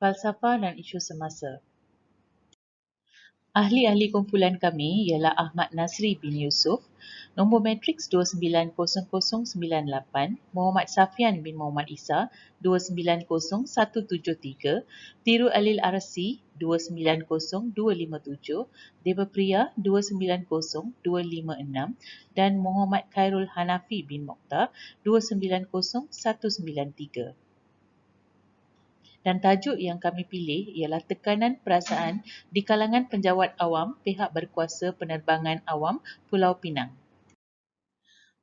Falsafah dan isu semasa. Ahli-ahli kumpulan kami ialah Ahmad Nasri bin Yusuf, nombor matriks 290098, Muhammad Safian bin Muhammad Isa 290173, Tiru Alil Arsi 290257, Deva Priya 290256 dan Muhammad Khairul Hanafi bin Mokhtar 290193. Dan tajuk yang kami pilih ialah tekanan perasaan di kalangan penjawat awam pihak berkuasa penerbangan awam Pulau Pinang.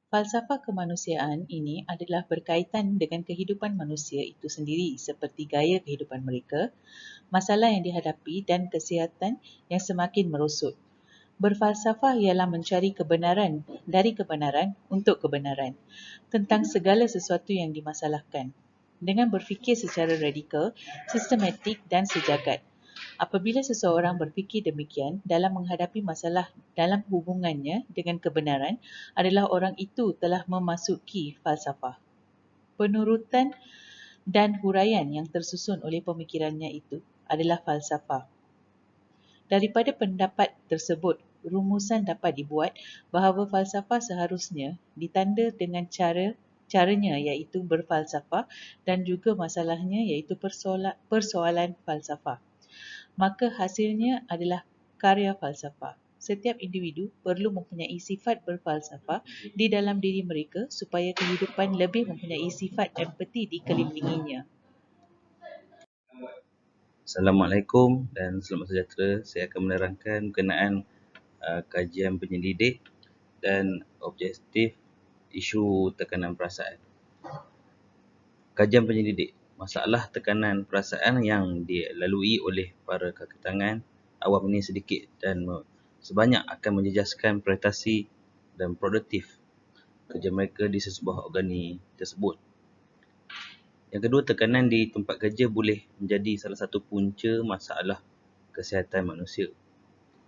Falsafah kemanusiaan ini adalah berkaitan dengan kehidupan manusia itu sendiri seperti gaya kehidupan mereka, masalah yang dihadapi dan kesihatan yang semakin merosot. Berfalsafah ialah mencari kebenaran dari kebenaran untuk kebenaran tentang segala sesuatu yang dimasalahkan dengan berfikir secara radikal, sistematik dan sejagat. Apabila seseorang berfikir demikian dalam menghadapi masalah dalam hubungannya dengan kebenaran adalah orang itu telah memasuki falsafah. Penurutan dan huraian yang tersusun oleh pemikirannya itu adalah falsafah. Daripada pendapat tersebut, rumusan dapat dibuat bahawa falsafah seharusnya ditanda dengan caranya iaitu berfalsafah dan juga masalahnya iaitu persoalan falsafah. Maka hasilnya adalah karya falsafah. Setiap individu perlu mempunyai sifat berfalsafah di dalam diri mereka supaya kehidupan lebih mempunyai sifat empati dikelilinginya. Assalamualaikum dan selamat sejahtera. Saya akan menerangkan berkenaan kajian penyelidik dan objektif isu tekanan perasaan. Kajian penyelidik, masalah tekanan perasaan yang dilalui oleh para kaki tangan awam ini sedikit dan sebanyak akan menjejaskan prestasi dan produktif kerja mereka di sesebuah organi tersebut. Yang kedua, tekanan di tempat kerja boleh menjadi salah satu punca masalah kesihatan manusia.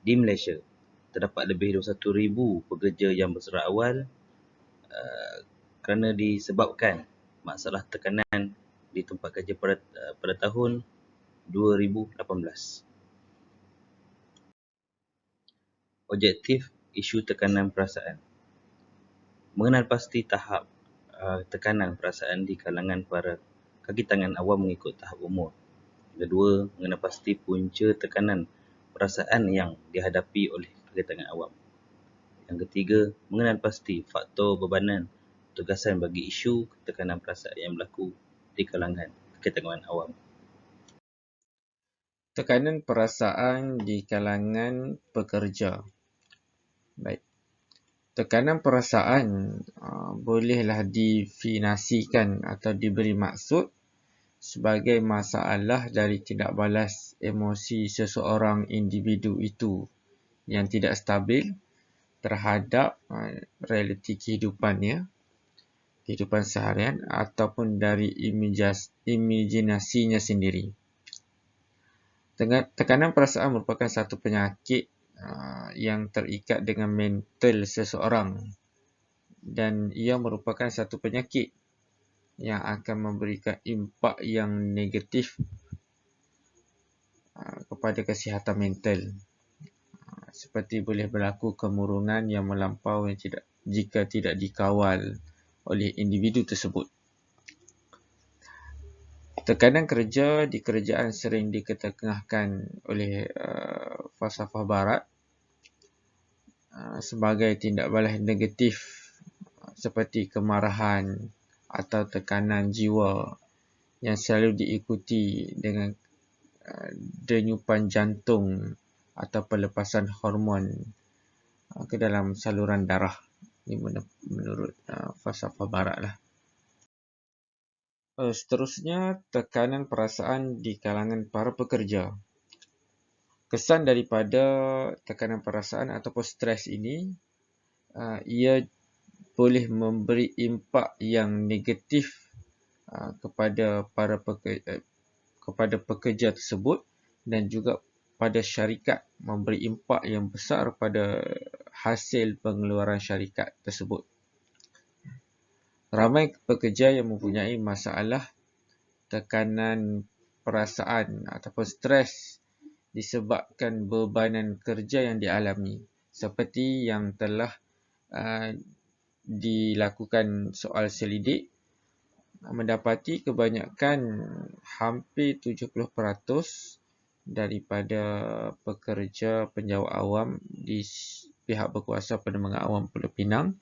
Di Malaysia, terdapat lebih 21,000 pekerja yang berserak awal kerana disebabkan masalah tekanan di tempat kerja pada tahun 2018. Objektif isu tekanan perasaan. Mengenal pasti tahap tekanan perasaan di kalangan para kaki tangan awam mengikut tahap umur. Yang kedua, mengenal pasti punca tekanan perasaan yang dihadapi oleh kaki tangan awam. Yang ketiga, mengenal pasti faktor bebanan tugasan bagi isu tekanan perasaan yang berlaku di kalangan kaki tangan awam. Tekanan perasaan di kalangan pekerja. Baik. Tekanan perasaan bolehlah definisikan atau diberi maksud sebagai masalah dari tidak balas emosi seseorang individu itu yang tidak stabil terhadap realiti kehidupannya, kehidupan seharian ataupun dari imajinasinya sendiri. Tekanan perasaan merupakan satu penyakit yang terikat dengan mental seseorang dan ia merupakan satu penyakit yang akan memberikan impak yang negatif kepada kesihatan mental. Seperti boleh berlaku kemurungan yang melampau jika tidak dikawal oleh individu tersebut. Tekanan kerja di kerajaan sering diketengahkan oleh falsafah barat sebagai tindak balas negatif seperti kemarahan atau tekanan jiwa yang selalu diikuti dengan denyupan jantung atau pelepasan hormon ke dalam saluran darah. Ini menurut falsafah barat lah. Seterusnya, tekanan perasaan di kalangan para pekerja. Kesan daripada tekanan perasaan ataupun stres ini, ia boleh memberi impak yang negatif kepada kepada pekerja tersebut dan juga pada syarikat, memberi impak yang besar pada hasil pengeluaran syarikat tersebut. Ramai pekerja yang mempunyai masalah tekanan perasaan ataupun stres disebabkan bebanan kerja yang dialami, seperti yang telah dilakukan soal selidik, mendapati kebanyakan hampir 70% daripada pekerja penjawat awam di pihak berkuasa Penerbangan Awam Pulau Pinang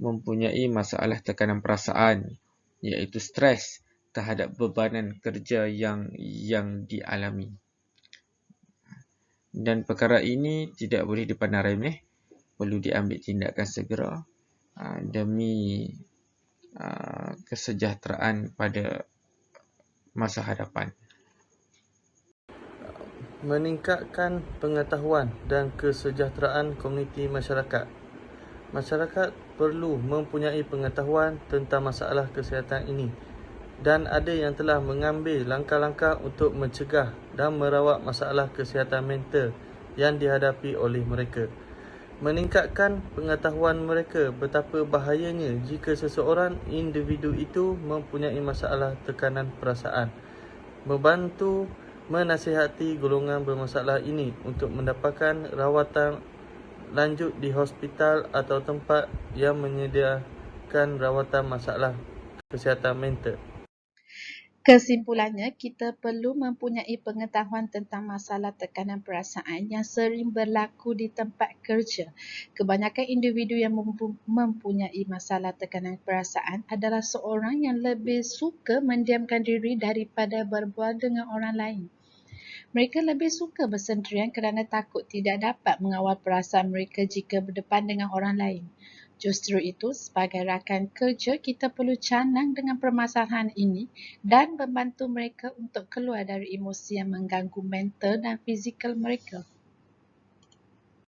mempunyai masalah tekanan perasaan, iaitu stres terhadap bebanan kerja yang dialami. Dan perkara ini tidak boleh dipandang remeh, perlu diambil tindakan segera demi kesejahteraan pada masa hadapan. Meningkatkan pengetahuan dan kesejahteraan komuniti masyarakat. Masyarakat perlu mempunyai pengetahuan tentang masalah kesihatan ini dan ada yang telah mengambil langkah-langkah untuk mencegah dan merawat masalah kesihatan mental yang dihadapi oleh mereka. Meningkatkan pengetahuan mereka betapa bahayanya jika seseorang individu itu mempunyai masalah tekanan perasaan. Membantu menasihati golongan bermasalah ini untuk mendapatkan rawatan lanjut di hospital atau tempat yang menyediakan rawatan masalah kesihatan mental. Kesimpulannya, kita perlu mempunyai pengetahuan tentang masalah tekanan perasaan yang sering berlaku di tempat kerja. Kebanyakan individu yang mempunyai masalah tekanan perasaan adalah seorang yang lebih suka mendiamkan diri daripada berbual dengan orang lain. Mereka lebih suka bersendirian kerana takut tidak dapat mengawal perasaan mereka jika berdepan dengan orang lain. Justru itu, sebagai rakan kerja, kita perlu canang dengan permasalahan ini dan membantu mereka untuk keluar dari emosi yang mengganggu mental dan fizikal mereka.